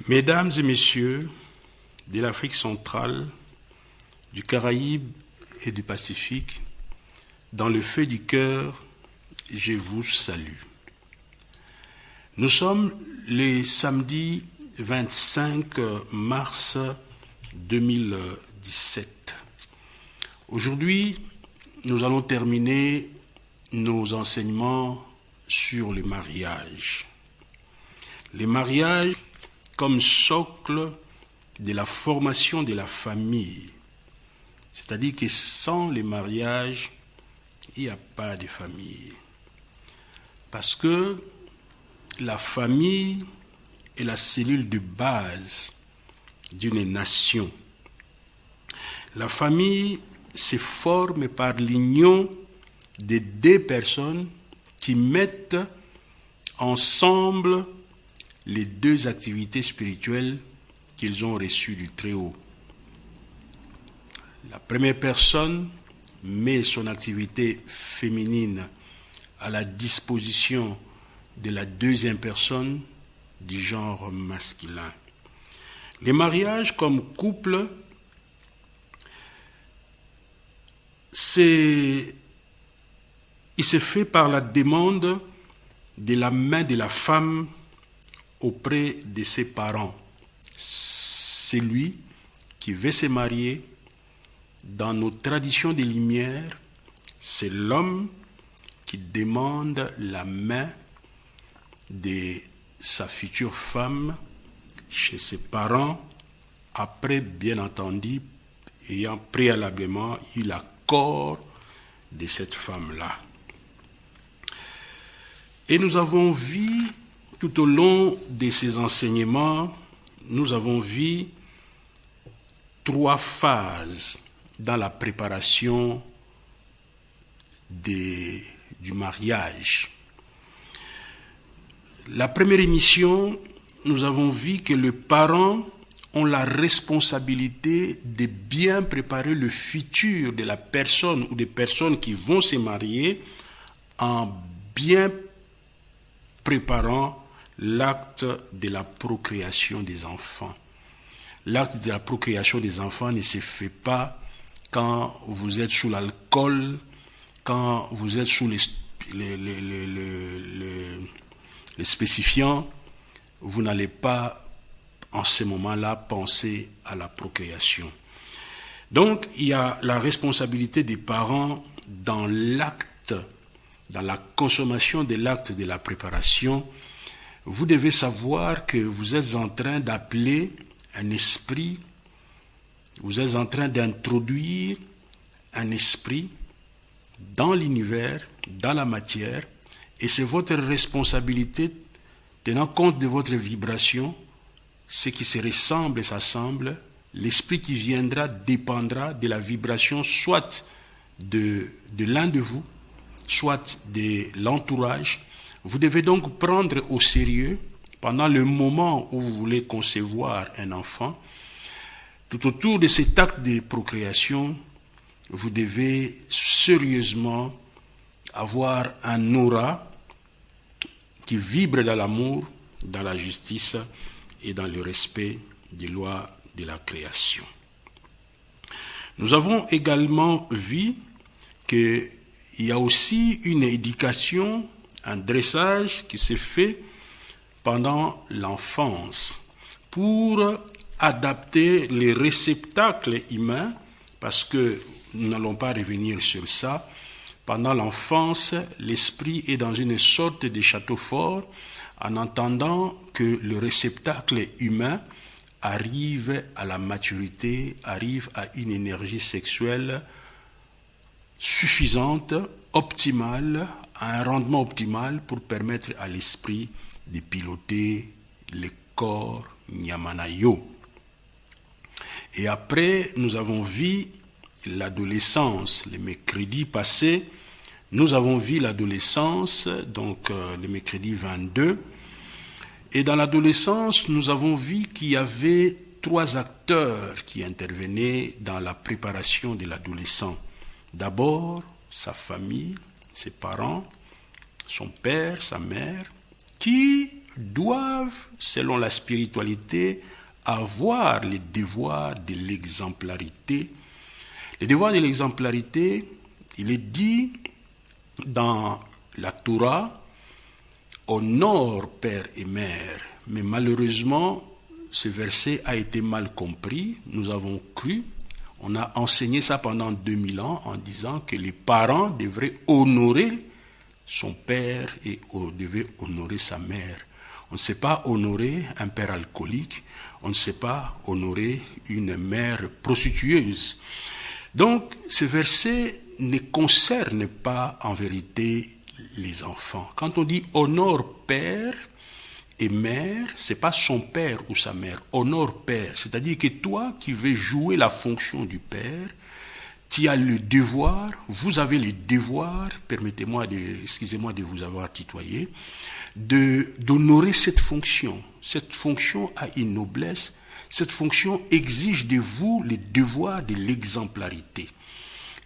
Mesdames et messieurs de l'Afrique centrale, du Caraïbe et du Pacifique, dans le feu du cœur, je vous salue. Nous sommes le samedi 25 mars 2017. Aujourd'hui, nous allons terminer nos enseignements sur le mariage. Le mariage comme socle de la formation de la famille. C'est-à-dire que sans le mariage, il n'y a pas de famille. Parce que la famille est la cellule de base d'une nation. La famille se forme par l'union de deux personnes qui mettent ensemble les deux activités spirituelles qu'ils ont reçues du Très-Haut. La première personne met son activité féminine à la disposition de la deuxième personne du genre masculin. Les mariages comme couple, il se fait par la demande de la main de la femme auprès de ses parents. C'est lui qui veut se marier. Dans nos traditions des Lumières, c'est l'homme qui demande la main de sa future femme chez ses parents, après, bien entendu, ayant préalablement eu l'accord de cette femme-là. Et nous avons vu, tout au long de ces enseignements, nous avons vu 3 phases dans la préparation du mariage. La première émission, nous avons vu que les parents ont la responsabilité de bien préparer le futur de la personne ou des personnes qui vont se marier en bien préparant l'acte de la procréation des enfants. L'acte de la procréation des enfants ne se fait pas quand vous êtes sous l'alcool, quand vous êtes sous les spécifiants, vous n'allez pas en ce moment-là penser à la procréation. Donc, il y a la responsabilité des parents dans l'acte, dans la consommation de l'acte de la préparation. Vous devez savoir que vous êtes en train d'appeler un esprit, vous êtes en train d'introduire un esprit dans l'univers, dans la matière, et c'est votre responsabilité, tenant compte de votre vibration, ce qui se ressemble et s'assemble, l'esprit qui viendra dépendra de la vibration soit de l'un de vous, soit de l'entourage. Vous devez donc prendre au sérieux, pendant le moment où vous voulez concevoir un enfant, tout autour de cet acte de procréation, vous devez sérieusement avoir un aura qui vibre dans l'amour, dans la justice et dans le respect des lois de la création. Nous avons également vu qu'il y a aussi une éducation, un dressage qui se fait pendant l'enfance pour adapter les réceptacles humains, parce que nous n'allons pas revenir sur ça. Pendant l'enfance, l'esprit est dans une sorte de château fort en attendant que le réceptacle humain arrive à la maturité, arrive à une énergie sexuelle suffisante, optimale, à un rendement optimal pour permettre à l'esprit de piloter le corps Nyamanayo. Et après, nous avons vu l'adolescence. Le mercredi passé, nous avons vu l'adolescence, donc le mercredi 22. Et dans l'adolescence, nous avons vu qu'il y avait 3 acteurs qui intervenaient dans la préparation de l'adolescent. D'abord, sa famille, ses parents, son père, sa mère, qui doivent, selon la spiritualité, avoir les devoirs de l'exemplarité. Les devoirs de l'exemplarité, il est dit dans la Torah, honore père et mère. Mais malheureusement, ce verset a été mal compris. Nous avons cru, on a enseigné ça pendant 2000 ans en disant que les parents devraient honorer son père et devaient honorer sa mère. On ne sait pas honorer un père alcoolique, on ne sait pas honorer une mère prostitueuse. Donc, ce verset ne concerne pas en vérité les enfants. Quand on dit honore père et mère, ce n'est pas son père ou sa mère. Honore père, c'est-à-dire que toi qui veux jouer la fonction du père, tu as le devoir, vous avez le devoir, excusez-moi de vous avoir tutoyé, d'honorer cette fonction. Cette fonction a une noblesse, cette fonction exige de vous le devoir de l'exemplarité.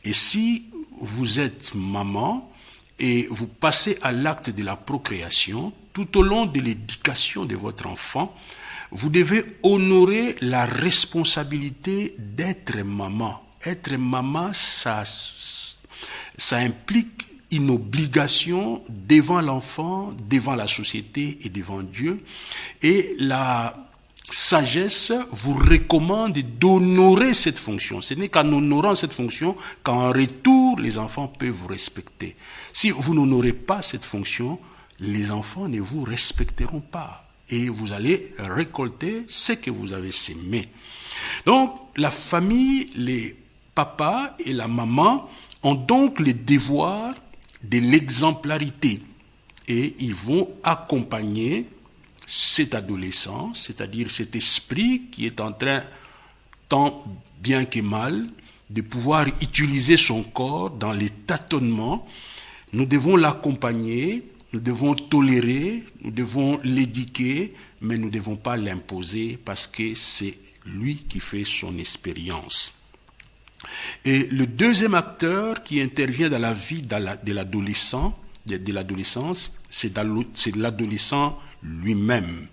Et si vous êtes maman et vous passez à l'acte de la procréation, tout au long de l'éducation de votre enfant, vous devez honorer la responsabilité d'être maman. Être maman, ça implique une obligation devant l'enfant, devant la société et devant Dieu. Et la sagesse vous recommande d'honorer cette fonction. Ce n'est qu'en honorant cette fonction qu'en retour, les enfants peuvent vous respecter. Si vous n'honorez pas cette fonction, les enfants ne vous respecteront pas. Et vous allez récolter ce que vous avez sémé. Donc, la famille, les papas et la maman ont donc le devoir de l'exemplarité. Et ils vont accompagner cet adolescent, c'est-à-dire cet esprit qui est en train, tant bien que mal, de pouvoir utiliser son corps dans les tâtonnements. Nous devons l'accompagner, nous devons tolérer, nous devons l'éduquer, mais nous ne devons pas l'imposer parce que c'est lui qui fait son expérience. Et le deuxième acteur qui intervient dans la vie de l'adolescence, c'est l'adolescent lui-même.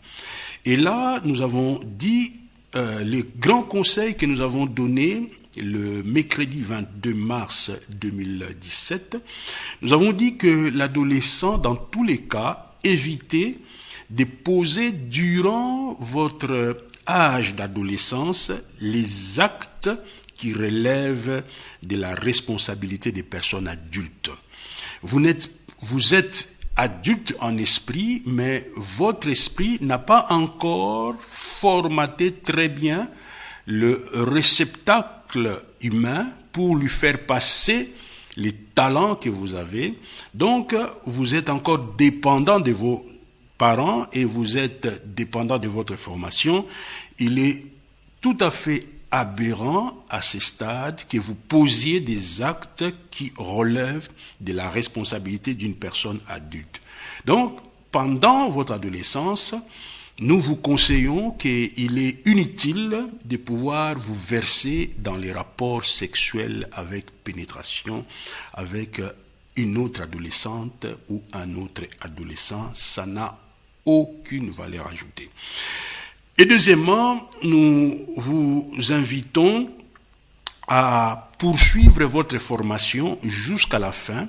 Et là, nous avons dit les grands conseils que nous avons donnés le mercredi 22 mars 2017. Nous avons dit que l'adolescent, dans tous les cas, évitez de poser durant votre âge d'adolescence les actes qui relèvent de la responsabilité des personnes adultes. Vous êtes adulte en esprit, mais votre esprit n'a pas encore formaté très bien le réceptacle humain pour lui faire passer les talents que vous avez. Donc, vous êtes encore dépendant de vos parents et vous êtes dépendant de votre formation. Il est tout à fait aberrant à ce stade que vous posiez des actes qui relèvent de la responsabilité d'une personne adulte. Donc, pendant votre adolescence, nous vous conseillons qu'il est inutile de pouvoir vous verser dans les rapports sexuels avec pénétration avec une autre adolescente ou un autre adolescent. Ça n'a aucune valeur ajoutée. Et deuxièmement, nous vous invitons à poursuivre votre formation jusqu'à la fin,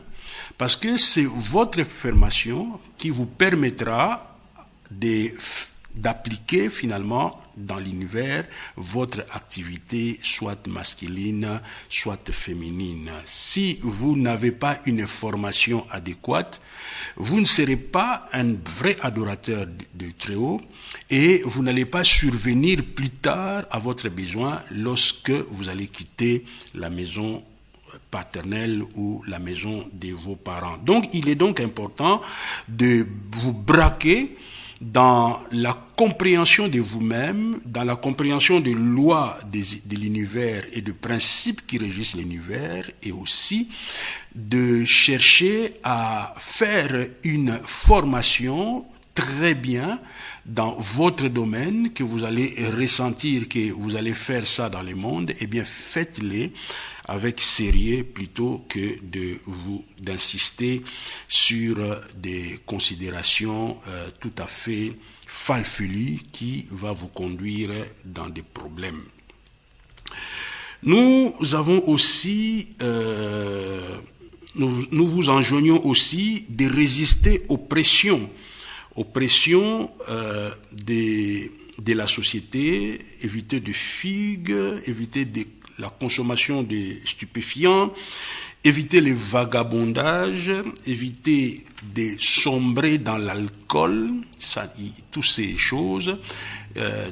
parce que c'est votre formation qui vous permettra d'appliquer finalement dans l'univers votre activité, soit masculine, soit féminine. Si vous n'avez pas une formation adéquate, vous ne serez pas un vrai adorateur de Très-Haut et vous n'allez pas survenir plus tard à votre besoin lorsque vous allez quitter la maison paternelle ou la maison de vos parents. Donc, il est donc important de vous braquer dans la compréhension de vous-même, dans la compréhension des lois de l'univers et des principes qui régissent l'univers, et aussi de chercher à faire une formation très bien dans votre domaine, que vous allez ressentir que vous allez faire ça dans le monde, eh bien faites-les avec sérieux plutôt que d'insister sur des considérations tout à fait farfelues qui va vous conduire dans des problèmes. Nous avons aussi, nous vous enjoignons aussi de résister aux pressions de la société, éviter de figues, éviter la consommation de stupéfiants, éviter le vagabondage, éviter de sombrer dans l'alcool, toutes ces choses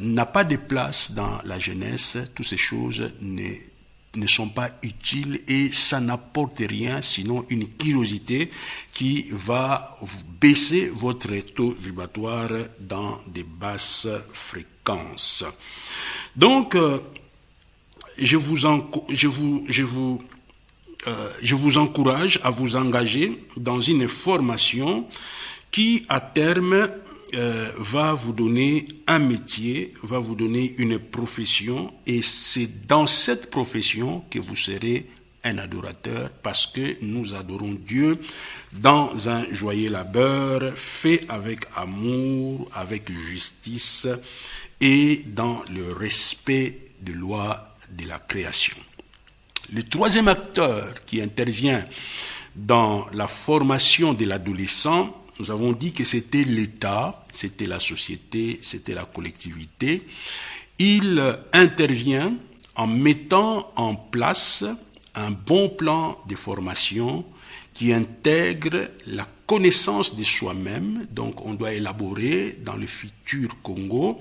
n'a pas de place dans la jeunesse, toutes ces choses ne sont pas utiles et ça n'apporte rien sinon une curiosité qui va baisser votre taux vibratoire dans des basses fréquences. Donc, je vous encourage à vous engager dans une formation qui, à terme, va vous donner un métier, va vous donner une profession, et c'est dans cette profession que vous serez un adorateur, parce que nous adorons Dieu dans un joyeux labeur, fait avec amour, avec justice et dans le respect des lois de la création. Le troisième acteur qui intervient dans la formation de l'adolescent, nous avons dit que c'était l'État, c'était la société, c'était la collectivité. Il intervient en mettant en place un bon plan de formation qui intègre la connaissance de soi-même. Donc on doit élaborer dans le futur Congo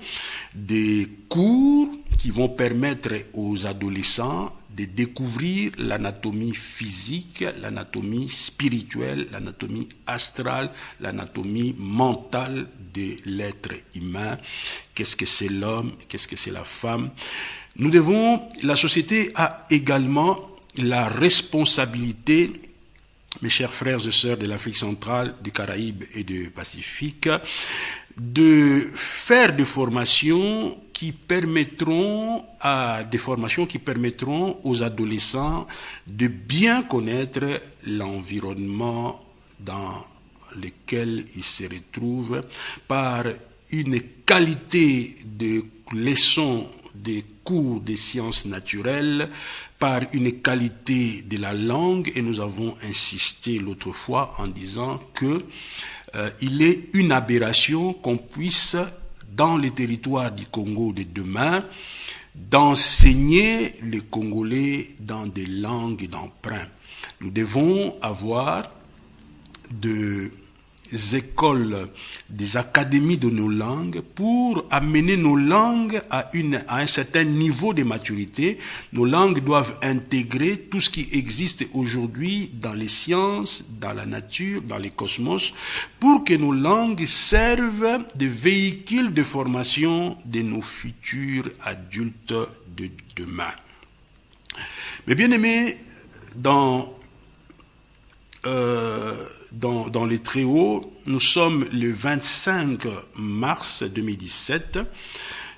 des cours qui vont permettre aux adolescents de découvrir l'anatomie physique, l'anatomie spirituelle, l'anatomie astrale, l'anatomie mentale de l'être humain. Qu'est-ce que c'est l'homme? Qu'est-ce que c'est la femme? La société a également la responsabilité, mes chers frères et sœurs de l'Afrique centrale, du Caraïbe et du Pacifique, de faire des formations qui permettront aux adolescents de bien connaître l'environnement dans lequel ils se retrouvent par une qualité de leçons, des cours de sciences naturelles, par une qualité de la langue, et nous avons insisté l'autre fois en disant que il est une aberration qu'on puisse, dans les territoires du Congo de demain, d'enseigner les Congolais dans des langues d'emprunt. Nous devons avoir des écoles, des académies de nos langues pour amener nos langues à un certain niveau de maturité. Nos langues doivent intégrer tout ce qui existe aujourd'hui dans les sciences, dans la nature, dans les cosmos, pour que nos langues servent de véhicules de formation de nos futurs adultes de demain. Mais bien aimés, dans les Très-Hauts, nous sommes le 25 mars 2017.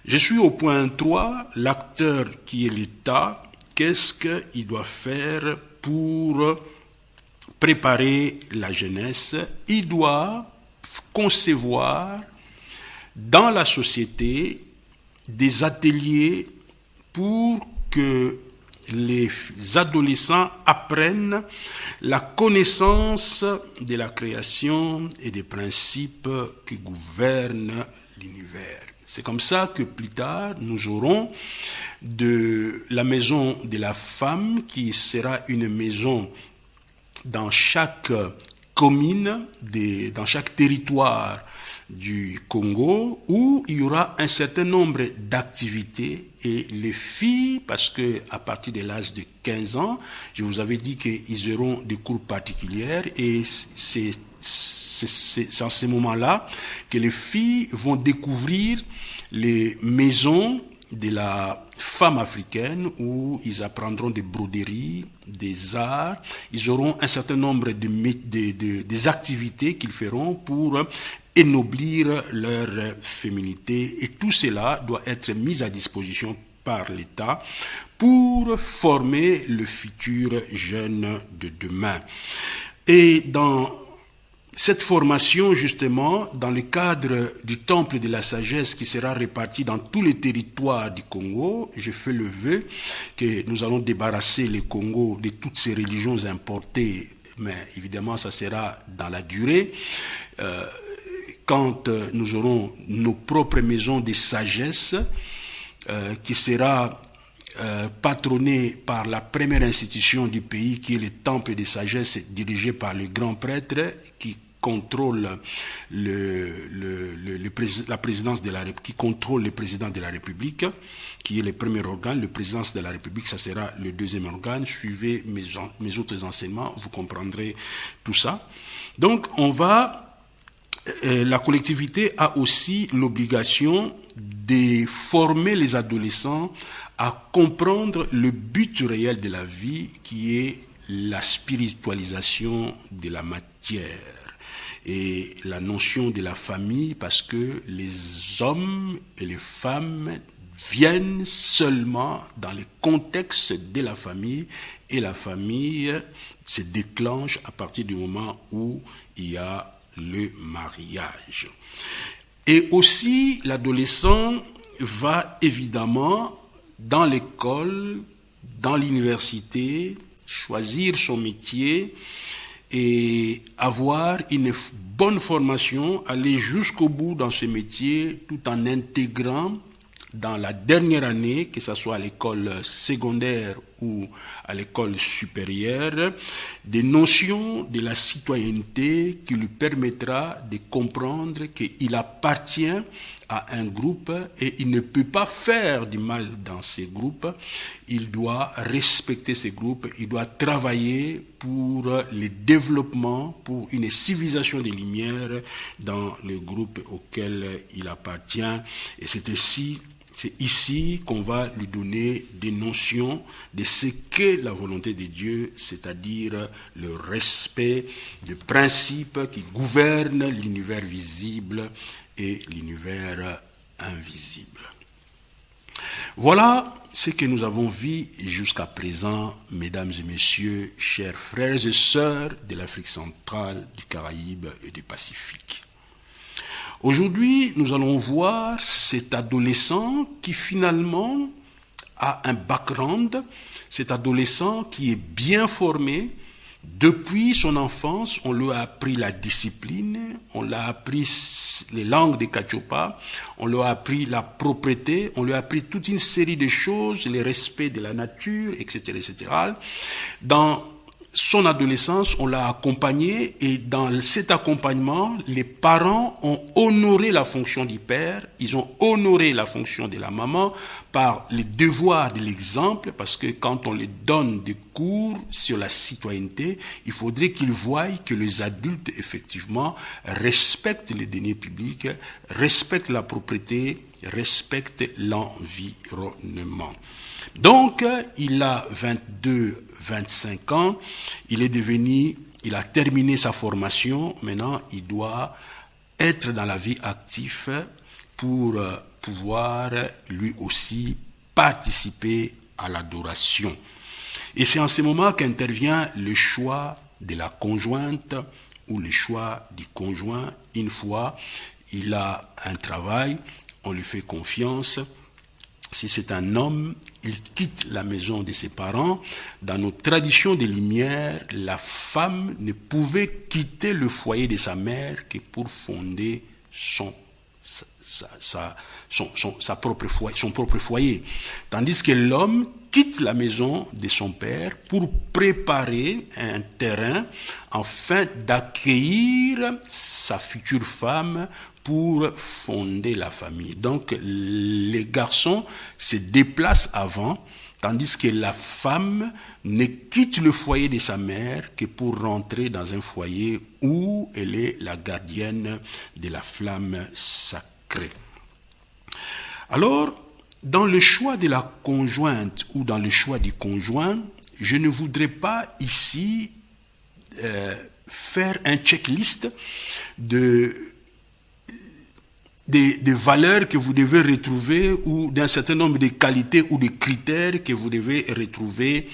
Je suis au point 3, l'acteur qui est l'État. Qu'est-ce qu'il doit faire pour préparer la jeunesse? Il doit concevoir dans la société des ateliers pour que les adolescents apprennent la connaissance de la création et des principes qui gouvernent l'univers. C'est comme ça que plus tard, nous aurons la maison de la femme qui sera une maison dans chaque commune, dans chaque territoire du Congo, où il y aura un certain nombre d'activités, et les filles, parce que à partir de l'âge de 15 ans, je vous avais dit qu'ils auront des cours particuliers, et c'est en ce moment-là que les filles vont découvrir les maisons de la femme africaine où ils apprendront des broderies, des arts, ils auront un certain nombre des activités qu'ils feront pour ennoblir leur féminité et tout cela doit être mis à disposition par l'État pour former le futur jeune de demain. Et dans cette formation, justement, dans le cadre du Temple de la Sagesse qui sera réparti dans tous les territoires du Congo, je fais le vœu que nous allons débarrasser le Congo de toutes ces religions importées, mais évidemment, ça sera dans la durée. Quand nous aurons nos propres maisons de sagesse, qui sera patronné par la première institution du pays qui est le Temple de Sagesse dirigé par le grand prêtre qui contrôle la présidence de la République, qui contrôle le président de la République, qui est le premier organe. Le présidence de la République, ça sera le deuxième organe. Suivez mes autres enseignements, vous comprendrez tout ça. Donc, la collectivité a aussi l'obligation de former les adolescents à comprendre le but réel de la vie qui est la spiritualisation de la matière et la notion de la famille parce que les hommes et les femmes viennent seulement dans le contexte de la famille et la famille se déclenche à partir du moment où il y a le mariage. Et aussi, l'adolescent va évidemment dans l'école, dans l'université, choisir son métier et avoir une bonne formation, aller jusqu'au bout dans ce métier tout en intégrant dans la dernière année, que ce soit à l'école secondaire ou à l'école supérieure, des notions de la citoyenneté qui lui permettra de comprendre qu'il appartient à un groupe et il ne peut pas faire du mal dans ces groupes. Il doit respecter ces groupes, il doit travailler pour le développement, pour une civilisation des Lumières dans le groupe auquel il appartient. Et c'est ici qu'on va lui donner des notions de ce qu'est la volonté de Dieu, c'est-à-dire le respect des principes qui gouvernent l'univers visible et l'univers invisible. Voilà ce que nous avons vu jusqu'à présent, mesdames et messieurs, chers frères et sœurs de l'Afrique centrale, du Caraïbe et du Pacifique. Aujourd'hui, nous allons voir cet adolescent qui finalement a un background, cet adolescent qui est bien formé. Depuis son enfance, on lui a appris la discipline, on lui a appris les langues des Kachopa, on lui a appris la propreté, on lui a appris toute une série de choses, le respect de la nature, etc., etc. Dans son adolescence, on l'a accompagné et dans cet accompagnement, les parents ont honoré la fonction du père, ils ont honoré la fonction de la maman par les devoirs de l'exemple, parce que quand on les donne des cours sur la citoyenneté, il faudrait qu'ils voient que les adultes, effectivement, respectent les deniers publics, respectent la propriété, respectent l'environnement. Donc, il a 22-25 ans, il a terminé sa formation, maintenant il doit être dans la vie active pour pouvoir lui aussi participer à l'adoration. Et c'est en ce moment qu'intervient le choix de la conjointe ou le choix du conjoint. Une fois il a un travail, on lui fait confiance. Si c'est un homme, il quitte la maison de ses parents. Dans nos traditions des Lumières, la femme ne pouvait quitter le foyer de sa mère que pour fonder son propre foyer. Tandis que l'homme quitte la maison de son père pour préparer un terrain afin d'accueillir sa future femme pour fonder la famille. Donc, les garçons se déplacent avant, tandis que la femme ne quitte le foyer de sa mère que pour rentrer dans un foyer où elle est la gardienne de la flamme sacrée. Alors, dans le choix de la conjointe ou dans le choix du conjoint, je ne voudrais pas ici faire un checklist des valeurs que vous devez retrouver ou d'un certain nombre de qualités ou de critères que vous devez retrouver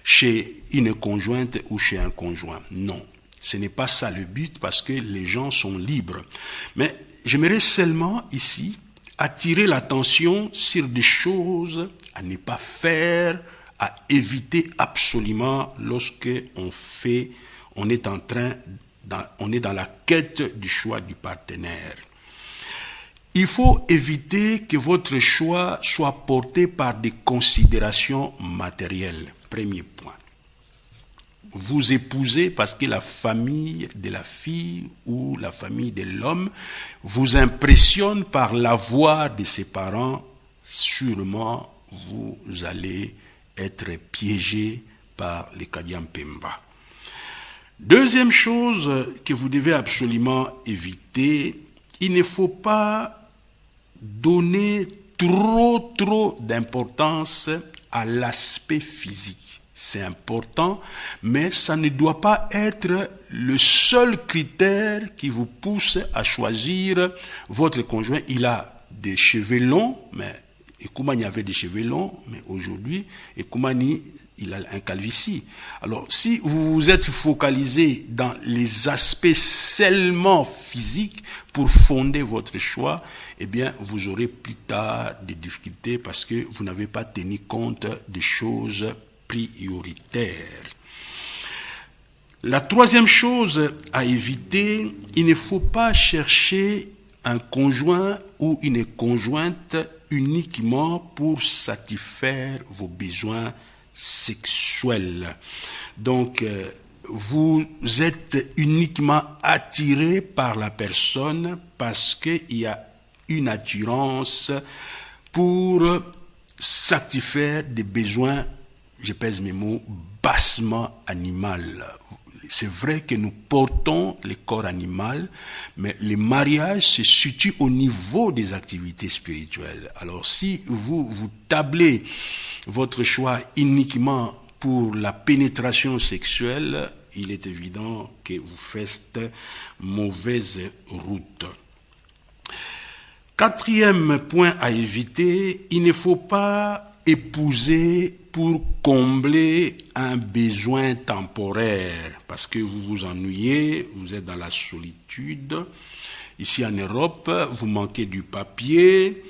chez une conjointe ou chez un conjoint. Non, ce n'est pas ça le but parce que les gens sont libres. Mais j'aimerais seulement ici attirer l'attention sur des choses à ne pas faire, à éviter absolument lorsque on est dans la quête du choix du partenaire. Il faut éviter que votre choix soit porté par des considérations matérielles. Premier point. Vous épousez parce que la famille de la fille ou la famille de l'homme vous impressionne par la voix de ses parents. Sûrement, vous allez être piégé par les Kadian Pemba. Deuxième chose que vous devez absolument éviter, il ne faut pas donner trop d'importance à l'aspect physique. C'est important, mais ça ne doit pas être le seul critère qui vous pousse à choisir votre conjoint. Il a des cheveux longs, mais Ekoumani avait des cheveux longs, mais aujourd'hui, Ekoumani, il a un calvitie. Alors, si vous vous êtes focalisé dans les aspects seulement physiques pour fonder votre choix, eh bien, vous aurez plus tard des difficultés parce que vous n'avez pas tenu compte des choses prioritaire. La troisième chose à éviter, il ne faut pas chercher un conjoint ou une conjointe uniquement pour satisfaire vos besoins sexuels. Donc, vous êtes uniquement attiré par la personne parce qu'il y a une attirance pour satisfaire des besoins, je pèse mes mots, bassement animal. C'est vrai que nous portons le corps animal, mais le mariage se situe au niveau des activités spirituelles. Alors si vous tablez votre choix uniquement pour la pénétration sexuelle, il est évident que vous faites mauvaise route. Quatrième point à éviter, il ne faut pas épouser pour combler un besoin temporaire, parce que vous vous ennuyez, vous êtes dans la solitude. Ici en Europe, vous manquez du papier,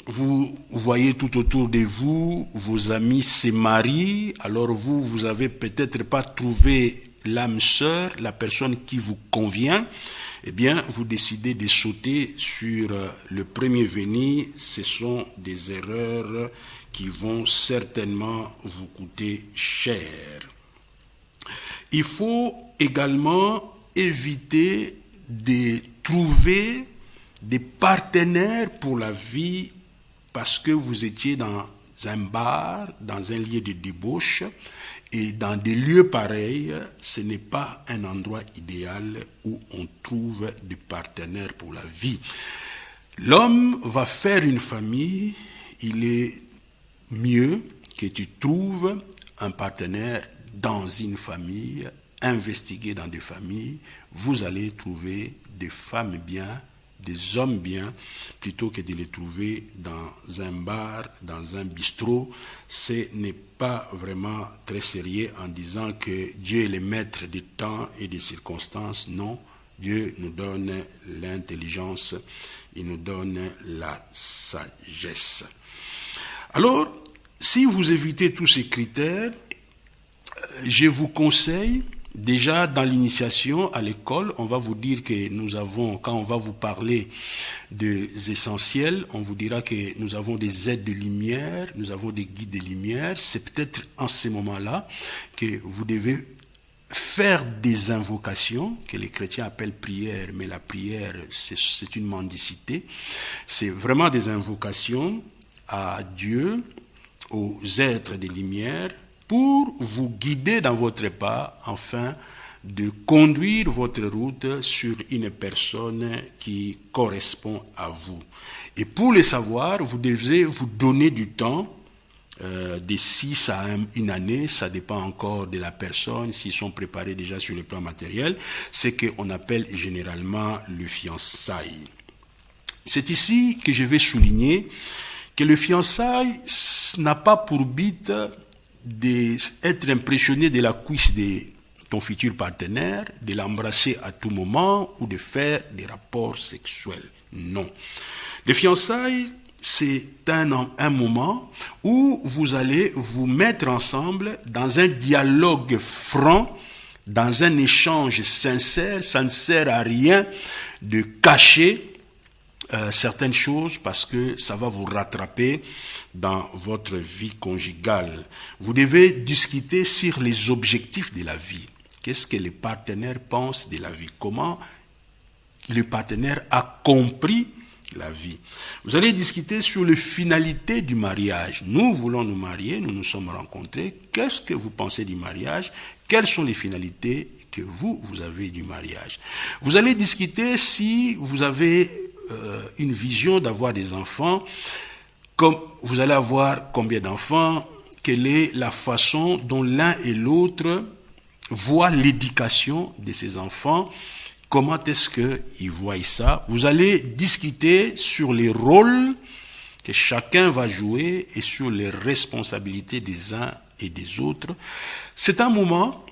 vous voyez tout autour de vous, vos amis se marient, alors vous avez peut-être pas trouvé l'âme sœur, la personne qui vous convient. Eh bien, vous décidez de sauter sur le premier venu. Ce sont des erreurs qui vont certainement vous coûter cher. Il faut également éviter de trouver des partenaires pour la vie parce que vous étiez dans un bar, dans un lieu de débauche. Et dans des lieux pareils, ce n'est pas un endroit idéal où on trouve des partenaires pour la vie. L'homme va faire une famille, il est mieux que tu trouves un partenaire dans une famille, investiguer dans des familles, vous allez trouver des femmes bien, des hommes bien, plutôt que de les trouver dans un bar, dans un bistrot. Ce n'est pas vraiment très sérieux en disant que Dieu est le maître du temps et des circonstances. Non, Dieu nous donne l'intelligence, il nous donne la sagesse. Alors, si vous évitez tous ces critères, je vous conseille, déjà dans l'initiation à l'école, on va vous dire que nous avons, quand on va vous parler des essentiels, on vous dira que nous avons des aides de lumière, nous avons des guides de lumière. C'est peut-être en ces moments-là que vous devez faire des invocations, que les chrétiens appellent prière, mais la prière, c'est une mendicité. C'est vraiment des invocations à Dieu, aux êtres de lumière, pour vous guider dans votre pas, afin de conduire votre route sur une personne qui correspond à vous. Et pour le savoir, vous devez vous donner du temps, de 6 à 1 année, ça dépend encore de la personne, s'ils sont préparés déjà sur le plan matériel, c'est qu'on appelle généralement le fiançailles. C'est ici que je vais souligner que le fiançailles n'a pas pour but d'être impressionné de la cuisse de ton futur partenaire, de l'embrasser à tout moment ou de faire des rapports sexuels. Non. Le fiançailles, c'est un moment où vous allez vous mettre ensemble dans un dialogue franc, dans un échange sincère. Ça ne sert à rien de cacher certaines choses parce que ça va vous rattraper dans votre vie conjugale. Vous devez discuter sur les objectifs de la vie. Qu'est-ce que le partenaire pense de la vie? Comment le partenaire a compris la vie. Vous allez discuter sur les finalités du mariage. Nous voulons nous marier, nous nous sommes rencontrés. Qu'est-ce que vous pensez du mariage? Quelles sont les finalités que vous avez du mariage? Vous allez discuter si vous avez une vision d'avoir des enfants, comme vous allez avoir combien d'enfants, quelle est la façon dont l'un et l'autre voient l'éducation de ces enfants. Comment est-ce qu'ils voient ça? Vous allez discuter sur les rôles que chacun va jouer et sur les responsabilités des uns et des autres. C'est un moment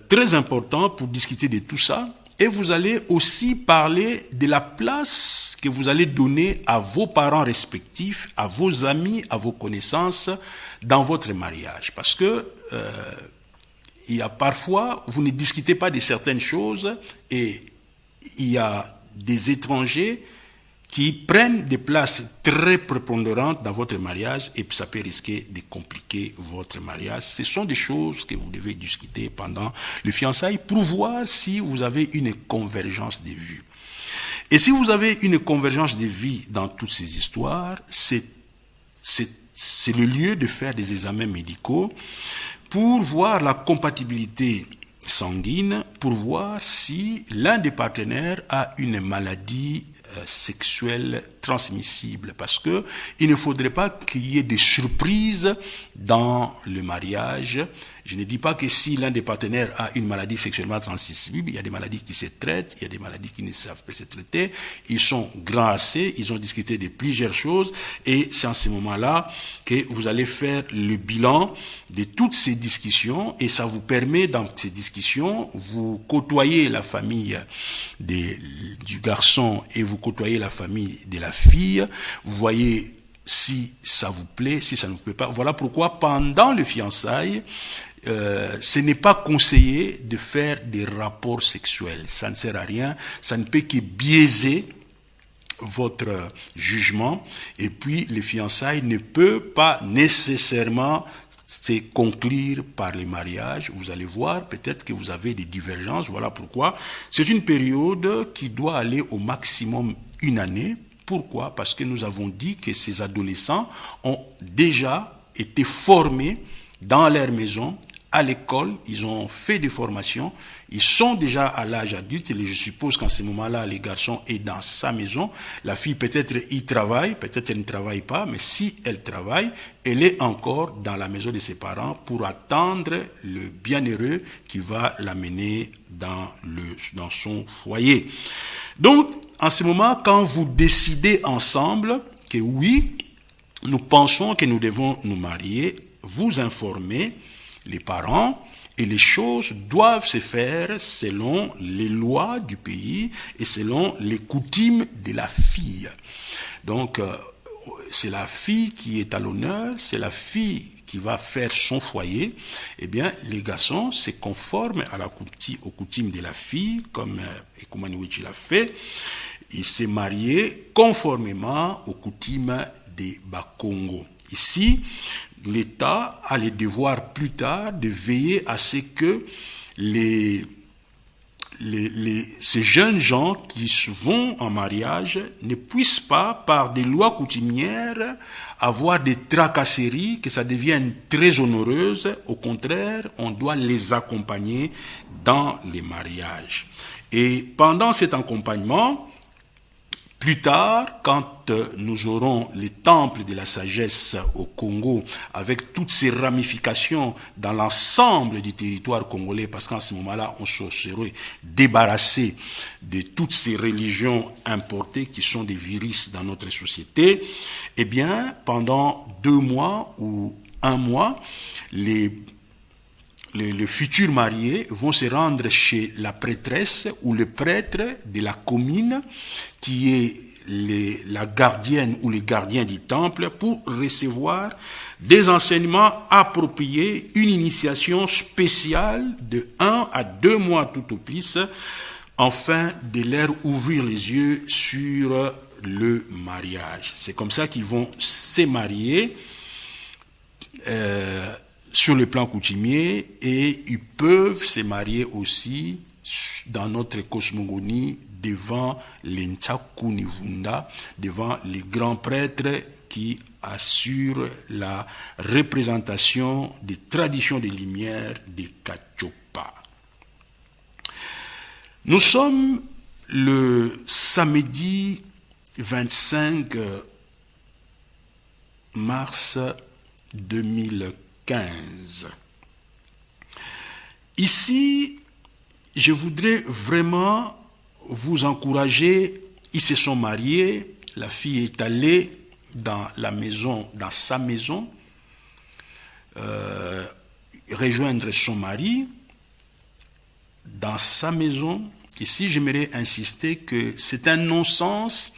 très important pour discuter de tout ça. Et vous allez aussi parler de la place que vous allez donner à vos parents respectifs, à vos amis, à vos connaissances dans votre mariage. Parce que il y a parfois, vous ne discutez pas de certaines choses et il y a des étrangers qui prennent des places très prépondérantes dans votre mariage et ça peut risquer de compliquer votre mariage. Ce sont des choses que vous devez discuter pendant le fiançailles pour voir si vous avez une convergence de vues. Et si vous avez une convergence de vues dans toutes ces histoires, c'est le lieu de faire des examens médicaux pour voir la compatibilité sanguine, pour voir si l'un des partenaires a une maladie sexuelle transmissible. Parce que il ne faudrait pas qu'il y ait des surprises dans le mariage. Je ne dis pas que si l'un des partenaires a une maladie sexuellement transmissible, il y a des maladies qui se traitent, il y a des maladies qui ne savent pas se traiter. Ils sont grands assez, ils ont discuté de plusieurs choses et c'est en ce moment-là que vous allez faire le bilan de toutes ces discussions et ça vous permet dans ces discussions, vous côtoyez la famille du garçon et vous côtoyez la famille de la fille, vous voyez si ça vous plaît, si ça ne vous plaît pas. Voilà pourquoi pendant le fiançailles, ce n'est pas conseillé de faire des rapports sexuels. Ça ne sert à rien, ça ne peut que biaiser votre jugement. Et puis, le fiançailles ne peut pas nécessairement se conclure par le mariage. Vous allez voir, peut-être que vous avez des divergences. Voilà pourquoi c'est une période qui doit aller au maximum 1 année. Pourquoi? Parce que nous avons dit que ces adolescents ont déjà été formés dans leur maison, à l'école, ils ont fait des formations, ils sont déjà à l'âge adulte, et je suppose qu'en ce moment-là, le garçon est dans sa maison, la fille peut-être y travaille, peut-être elle ne travaille pas, mais si elle travaille, elle est encore dans la maison de ses parents pour attendre le bienheureux qui va l'amener dans son foyer. Donc, en ce moment, quand vous décidez ensemble que oui, nous pensons que nous devons nous marier, vous informez les parents et les choses doivent se faire selon les lois du pays et selon les coutumes de la fille. Donc, c'est la fille qui est à l'honneur, c'est la fille qui va faire son foyer. Eh bien, les garçons se conforment aux coutumes de la fille, comme Ekumaniwichi l'a fait. Il s'est marié conformément aux coutumes des Bakongo. Ici, l'État a le devoir plus tard de veiller à ce que ces jeunes gens qui vont en mariage ne puissent pas, par des lois coutumières, avoir des tracasseries, que ça devienne très onéreuse. Au contraire, on doit les accompagner dans les mariages. Et pendant cet accompagnement, plus tard, quand nous aurons les temples de la sagesse au Congo, avec toutes ces ramifications dans l'ensemble du territoire congolais, parce qu'en ce moment-là, on se serait débarrassé de toutes ces religions importées qui sont des virus dans notre société, eh bien, pendant 2 mois ou 1 mois, les futurs mariés vont se rendre chez la prêtresse ou le prêtre de la commune qui est la gardienne ou les gardiens du temple pour recevoir des enseignements appropriés, une initiation spéciale de 1 à 2 mois tout au plus, afin de leur ouvrir les yeux sur le mariage. C'est comme ça qu'ils vont se marier sur le plan coutumier, et ils peuvent se marier aussi dans notre cosmogonie devant les Ntsakunivunda, devant les grands prêtres qui assurent la représentation des traditions des Lumières des Kachopa. Nous sommes le samedi 25 mars 2015. Ici, je voudrais vraiment vous encourager. Ils se sont mariés, la fille est allée dans la maison, dans sa maison, rejoindre son mari dans sa maison. Ici, j'aimerais insister que c'est un non-sens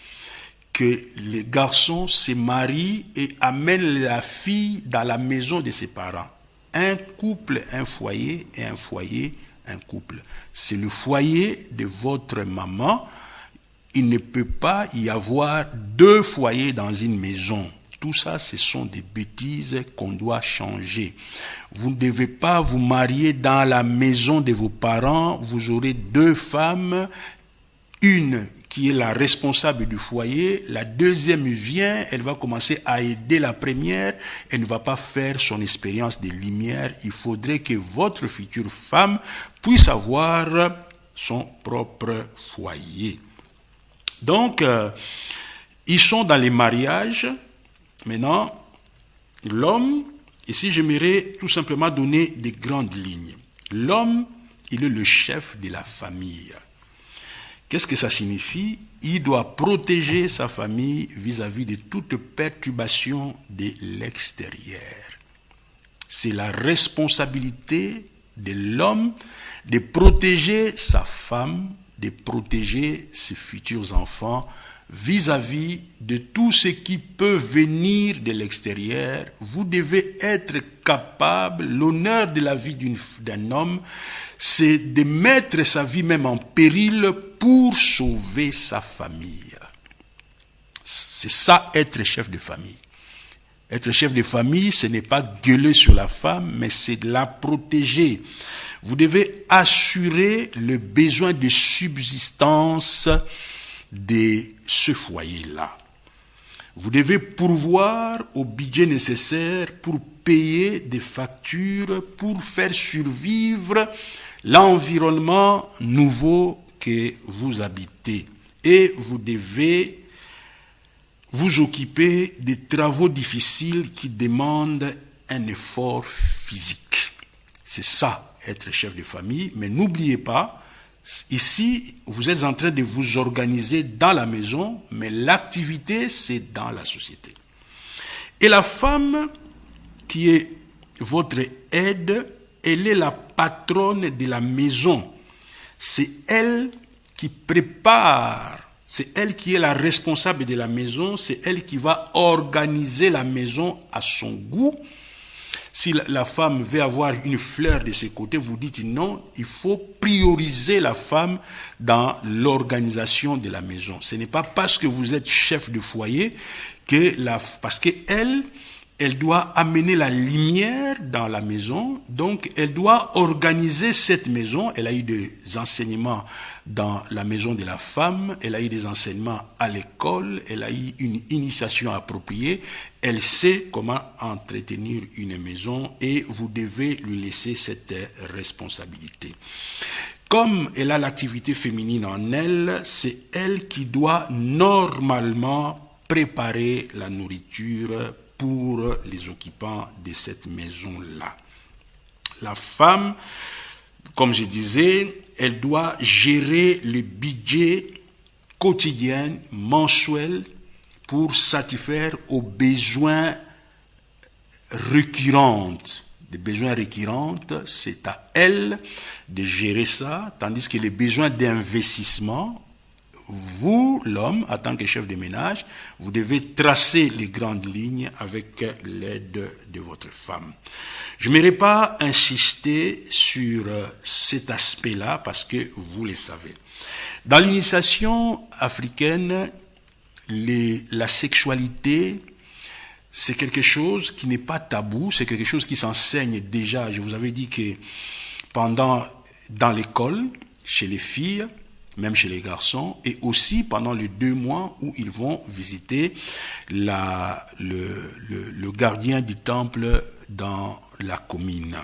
que les garçons se marient et amènent la fille dans la maison de ses parents. Un couple, un foyer, et un foyer, un couple. C'est le foyer de votre maman. Il ne peut pas y avoir 2 foyers dans une maison. Tout ça, ce sont des bêtises qu'on doit changer. Vous ne devez pas vous marier dans la maison de vos parents. Vous aurez 2 femmes, une qui est la responsable du foyer, la deuxième vient, elle va commencer à aider la première, elle ne va pas faire son expérience des lumières. Il faudrait que votre future femme puisse avoir son propre foyer. Donc, ils sont dans les mariages. Maintenant, l'homme, ici j'aimerais tout simplement donner des grandes lignes. L'homme, il est le chef de la famille. Qu'est-ce que ça signifie? Il doit protéger sa famille vis-à-vis de toute perturbation de l'extérieur. C'est la responsabilité de l'homme de protéger sa femme, de protéger ses futurs enfants vis-à-vis de tout ce qui peut venir de l'extérieur. Vous devez être capable, l'honneur de la vie d'un homme, c'est de mettre sa vie même en péril pour sauver sa famille. C'est ça, être chef de famille. Être chef de famille, ce n'est pas gueuler sur la femme, mais c'est de la protéger. Vous devez assurer le besoin de subsistance de ce foyer-là. Vous devez pourvoir au budget nécessaire pour payer des factures, pour faire survivre l'environnement nouveau que vous habitez. Et vous devez vous occuper des travaux difficiles qui demandent un effort physique. C'est ça, être chef de famille. Mais n'oubliez pas, ici, vous êtes en train de vous organiser dans la maison, mais l'activité, c'est dans la société. Et la femme, qui est votre aide, elle est la patronne de la maison. C'est elle qui prépare, c'est elle qui est la responsable de la maison, c'est elle qui va organiser la maison à son goût. Si la femme veut avoir une fleur de ses côtés, vous dites non, il faut prioriser la femme dans l'organisation de la maison. Ce n'est pas parce que vous êtes chef de foyer parce qu'elle elle doit amener la lumière dans la maison, donc elle doit organiser cette maison. Elle a eu des enseignements dans la maison de la femme, elle a eu des enseignements à l'école, elle a eu une initiation appropriée, elle sait comment entretenir une maison et vous devez lui laisser cette responsabilité. Comme elle a l'activité féminine en elle, c'est elle qui doit normalement préparer la nourriture pour les occupants de cette maison-là. La femme, comme je disais, elle doit gérer le budget quotidien, mensuel, pour satisfaire aux besoins récurrents. Des besoins récurrents, c'est à elle de gérer ça, tandis que les besoins d'investissement, vous, l'homme, en tant que chef de ménage, vous devez tracer les grandes lignes avec l'aide de votre femme. Je n'aimerais pas insister sur cet aspect-là parce que vous le savez. Dans l'initiation africaine, la sexualité, c'est quelque chose qui n'est pas tabou, c'est quelque chose qui s'enseigne déjà. Je vous avais dit que dans l'école, chez les filles, même chez les garçons, et aussi pendant les 2 mois où ils vont visiter le gardien du temple dans la commune.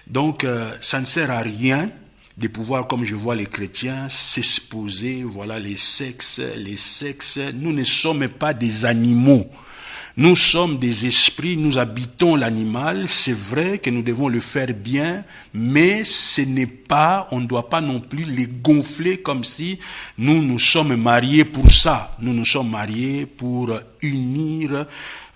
Donc, ça ne sert à rien de pouvoir, comme je vois les chrétiens, s'exposer, voilà les sexes. Nous ne sommes pas des animaux. Nous sommes des esprits, nous habitons l'animal. C'est vrai que nous devons le faire bien, mais on ne doit pas non plus les gonfler comme si nous sommes mariés pour ça. Nous nous sommes mariés pour unir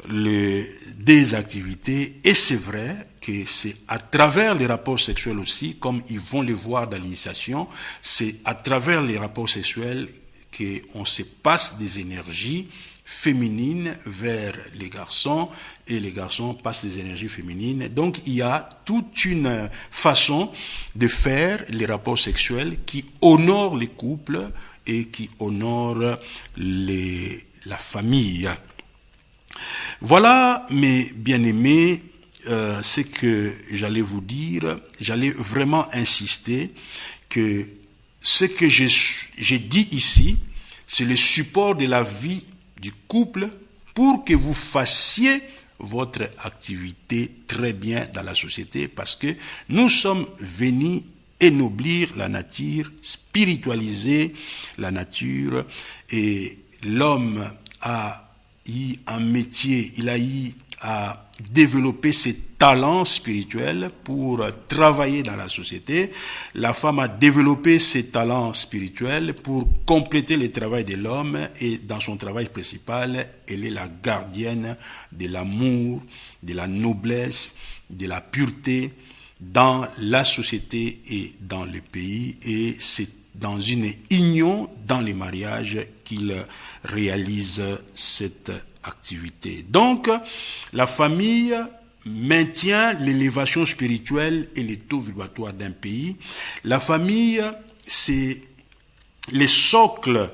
des activités. Et c'est vrai que c'est à travers les rapports sexuels aussi, comme ils vont le voir dans l'initiation, c'est à travers les rapports sexuels qu'on se passe des énergies féminines vers les garçons et les garçons passent des énergies féminines. Donc il y a toute une façon de faire les rapports sexuels qui honore les couples et qui honore la famille. Voilà, mes bien-aimés, ce que j'allais vous dire. J'allais vraiment insister que ce que j'ai dit ici, c'est le support de la vie du couple pour que vous fassiez votre activité très bien dans la société, parce que nous sommes venus ennoblir la nature, spiritualiser la nature, et l'homme a eu un métier, il a eu à développer ses talents spirituels pour travailler dans la société. La femme a développé ses talents spirituels pour compléter le travail de l'homme, et dans son travail principal, elle est la gardienne de l'amour, de la noblesse, de la pureté dans la société et dans le pays, et c'est dans une union dans les mariages qu'il réalise cette activité. Donc, la famille maintient l'élévation spirituelle et les taux vibratoires d'un pays. La famille, c'est les socles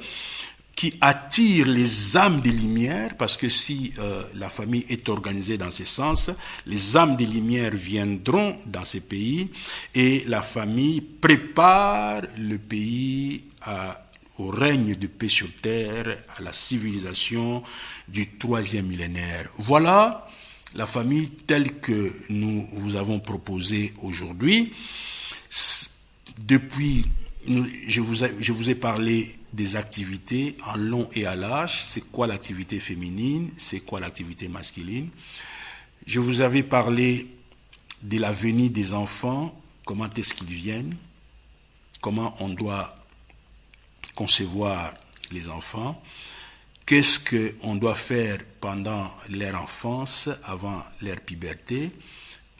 qui attirent les âmes de lumière, parce que si la famille est organisée dans ce sens, les âmes de lumière viendront dans ces pays, et la famille prépare le pays au règne de paix sur terre, à la civilisation du 3e millénaire. Voilà la famille telle que nous vous avons proposée aujourd'hui. Depuis, je vous ai parlé des activités en long et à large. C'est quoi l'activité féminine? C'est quoi l'activité masculine? Je vous avais parlé de la venue des enfants, comment est-ce qu'ils viennent, comment on doit concevoir les enfants, qu'est-ce qu'on doit faire pendant leur enfance, avant leur puberté,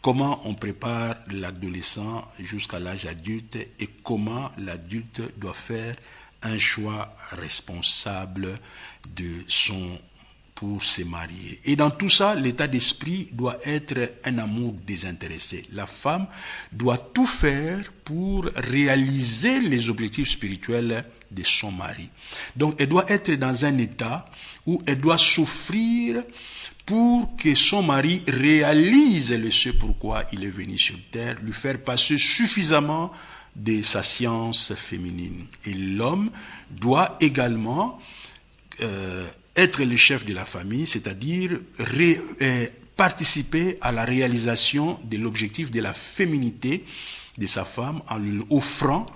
comment on prépare l'adolescent jusqu'à l'âge adulte, et comment l'adulte doit faire un choix responsable pour se marier. Et dans tout ça, l'état d'esprit doit être un amour désintéressé. La femme doit tout faire pour réaliser les objectifs spirituels de son mari. Donc, elle doit être dans un état où elle doit souffrir pour que son mari réalise le ce pourquoi il est venu sur terre, lui faire passer suffisamment de sa science féminine. Et l'homme doit également être le chef de la famille, c'est-à-dire participer à la réalisation de l'objectif de la féminité de sa femme en lui offrant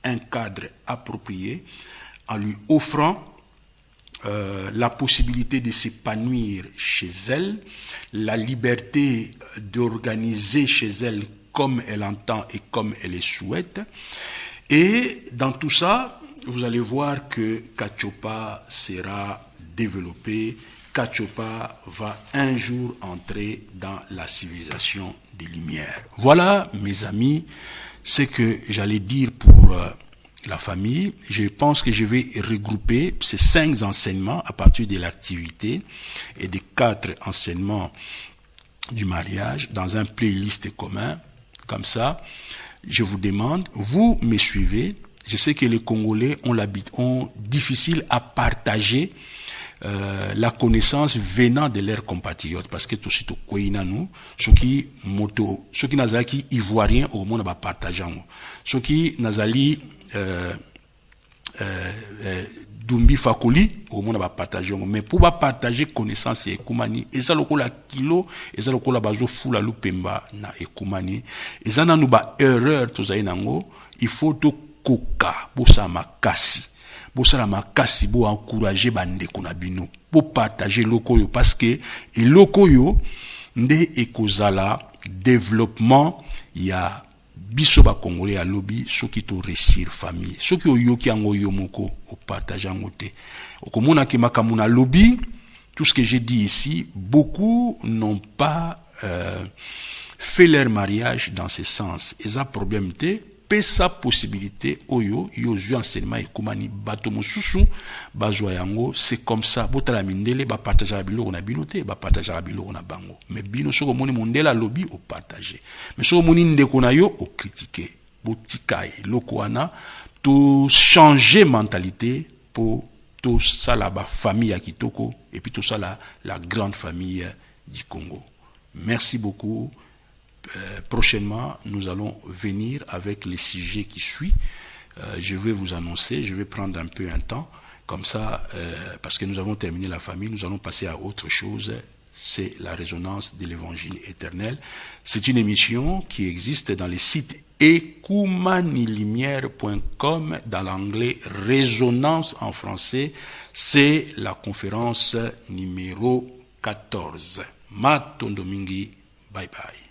un cadre approprié, en lui offrant la possibilité de s'épanouir chez elle, la liberté d'organiser chez elle comme elle entend et comme elle le souhaite. Et dans tout ça, vous allez voir que Kachopa sera développé. Kachopa va un jour entrer dans la civilisation des Lumières. Voilà, mes amis, ce que j'allais dire pour la famille. Je pense que je vais regrouper ces 5 enseignements à partir de l'activité et des 4 enseignements du mariage dans un playlist commun. Comme ça, je vous demande, vous me suivez. Je sais que les Congolais ont difficile à partager la connaissance venant de leurs compatriotes, parce que tout suite au nous, ceux qui nazaki ivoirien au monde va partager, ceux qui nazali Dumbi Fakoli au monde va partager, mais pour partager connaissance et ekumani, et ça lokola kilo, et ça lokola bazo fula lupemba na ekumani, et ça nanu ba erreur to zainango, il faut to koka bosa makasi. Bosala makasi bo encourager bande kuna bino pour partager lokoyo, parce que et lokoyo nde ekozala développement ya biso ba congolais ya lobby soki to réussir famille soki oyoki ango yomoko o partager ngote okomona ke makamuna lobby. Tout ce que j'ai dit ici, beaucoup n'ont pas fait leur mariage dans ce sens, et ça problème te pesa possibilité oyo yozu enseignement ekumani bato mosusu bazwa yango. C'est comme ça botala mindele ba partager biloko na binote ba partager biloko na bango, mais bino soko moni mondela lobby o partager, mais soko moni ndeko na yo o critiquer botikai lokwana to changer mentalité pour tout ça la famille à Kitoko et puis tout ça la grande famille du Congo. Merci beaucoup. Prochainement, nous allons venir avec les sujets qui suivent. Je vais vous annoncer, je vais prendre un peu un temps, comme ça, parce que nous avons terminé la famille, nous allons passer à autre chose. C'est la résonance de l'évangile éternel. C'est une émission qui existe dans les sites ekumanilimière.com, dans l'anglais résonance en français. C'est la conférence numéro 14. Matondomingi, bye bye.